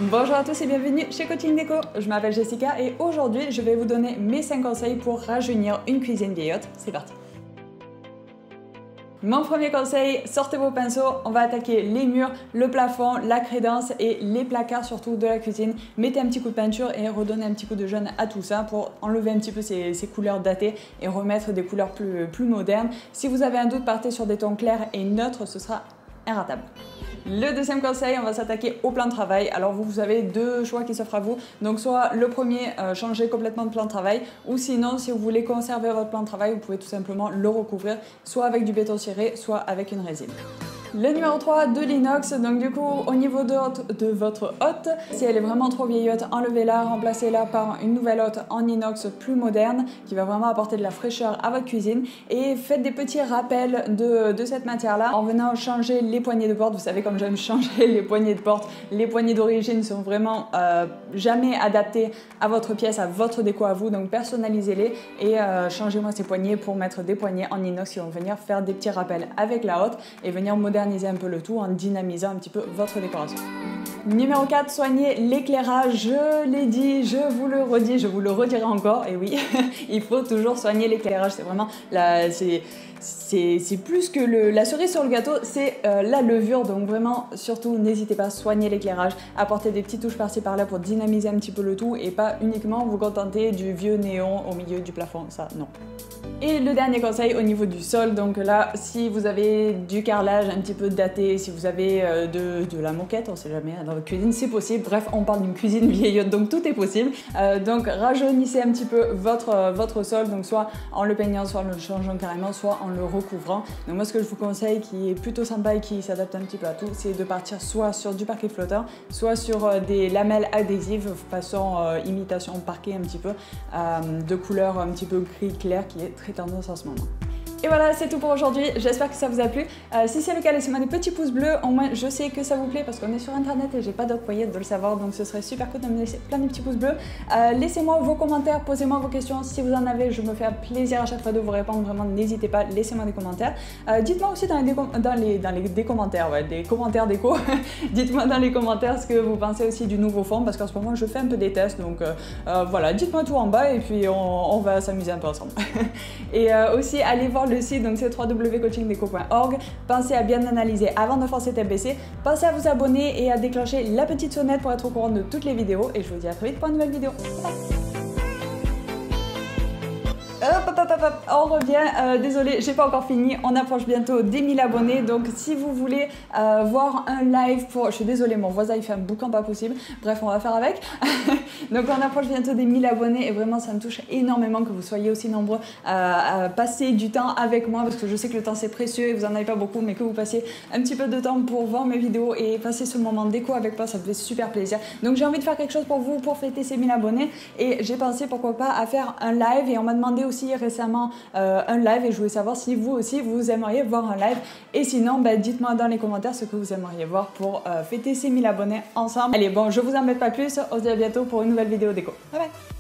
Bonjour à tous et bienvenue chez Coaching Déco. Je m'appelle Jessica et aujourd'hui je vais vous donner mes 5 conseils pour rajeunir une cuisine vieillotte. C'est parti. Mon premier conseil, sortez vos pinceaux, on va attaquer les murs, le plafond, la crédence et les placards surtout de la cuisine. Mettez un petit coup de peinture et redonnez un petit coup de jaune à tout ça pour enlever un petit peu ces couleurs datées et remettre des couleurs plus modernes. Si vous avez un doute, partez sur des tons clairs et neutres, ce sera inratable. Le deuxième conseil, on va s'attaquer au plan de travail. Alors vous avez deux choix qui s'offrent à vous. Donc soit le premier, changer complètement de plan de travail, ou sinon si vous voulez conserver votre plan de travail, vous pouvez tout simplement le recouvrir, soit avec du béton ciré, soit avec une résine. Le numéro 3, de l'inox. Donc du coup, au niveau de votre hotte, si elle est vraiment trop vieillotte, enlevez-la, remplacez-la par une nouvelle hotte en inox plus moderne qui va vraiment apporter de la fraîcheur à votre cuisine. Et faites des petits rappels de cette matière-là en venant changer les poignées de porte. Vous savez comme j'aime changer les poignées de porte. Les poignées d'origine sont vraiment jamais adaptées à votre pièce, à votre déco à vous. Donc personnalisez-les et changez-moi ces poignées pour mettre des poignées en inox qui vont venir faire des petits rappels avec la hotte et venir moderniser un peu le tout en dynamisant un petit peu votre décoration. Numéro 4, soignez l'éclairage. Je l'ai dit, je vous le redis, je vous le redirai encore. Et oui, il faut toujours soigner l'éclairage. C'est vraiment c'est plus que la cerise sur le gâteau, c'est la levure. Donc vraiment, surtout, n'hésitez pas à soigner l'éclairage, apporter des petites touches par-ci par-là pour dynamiser un petit peu le tout et pas uniquement vous contenter du vieux néon au milieu du plafond. Ça, non. Et le dernier conseil au niveau du sol, donc là, si vous avez du carrelage un petit peu daté, si vous avez de la moquette, on sait jamais, dans votre cuisine, c'est possible. Bref, on parle d'une cuisine vieillotte, donc tout est possible. Donc rajeunissez un petit peu votre sol, donc soit en le peignant, soit en le changeant carrément, soit en le recouvrant. Donc moi, ce que je vous conseille, qui est plutôt sympa et qui s'adapte un petit peu à tout, c'est de partir soit sur du parquet flottant, soit sur des lamelles adhésives façon imitation parquet un petit peu, de couleur un petit peu gris clair qui est très tendance en ce moment. Et voilà, c'est tout pour aujourd'hui. J'espère que ça vous a plu. Si c'est le cas, laissez-moi des petits pouces bleus. Au moins, je sais que ça vous plaît parce qu'on est sur internet et j'ai pas d'autre moyen de le savoir. Donc, ce serait super cool de me laisser plein de petits pouces bleus. Laissez-moi vos commentaires, posez-moi vos questions. Si vous en avez, je me fais plaisir à chaque fois de vous répondre. Vraiment, n'hésitez pas, laissez-moi des commentaires. Dites-moi aussi dans les commentaires, ouais, des commentaires déco. Dites-moi dans les commentaires ce que vous pensez aussi du nouveau fond parce qu'en ce moment, je fais un peu des tests. Donc, voilà, dites-moi tout en bas et puis on va s'amuser un peu ensemble. Et aussi, allez voir le site, donc c'est www.coachingdeco.org. Pensez à bien analyser avant de forcer tête baissée. Pensez à vous abonner et à déclencher la petite sonnette pour être au courant de toutes les vidéos. Et je vous dis à très vite pour une nouvelle vidéo. Bye. On revient, désolé, j'ai pas encore fini, on approche bientôt des 1000 abonnés, donc si vous voulez voir un live pour... Je suis désolée, mon voisin il fait un boucan pas possible, bref on va faire avec. Donc on approche bientôt des 1000 abonnés et vraiment ça me touche énormément que vous soyez aussi nombreux à passer du temps avec moi parce que je sais que le temps c'est précieux et vous en avez pas beaucoup, mais que vous passiez un petit peu de temps pour voir mes vidéos et passer ce moment déco avec moi, ça me fait super plaisir. Donc j'ai envie de faire quelque chose pour vous pour fêter ces 1000 abonnés et j'ai pensé pourquoi pas à faire un live et on m'a demandé aussi récemment un live et je voulais savoir si vous aussi vous aimeriez voir un live et sinon dites-moi dans les commentaires ce que vous aimeriez voir pour fêter ces 1000 abonnés ensemble. Allez bon, je vous embête pas plus, on se dit à bientôt pour une nouvelle vidéo déco. Bye bye.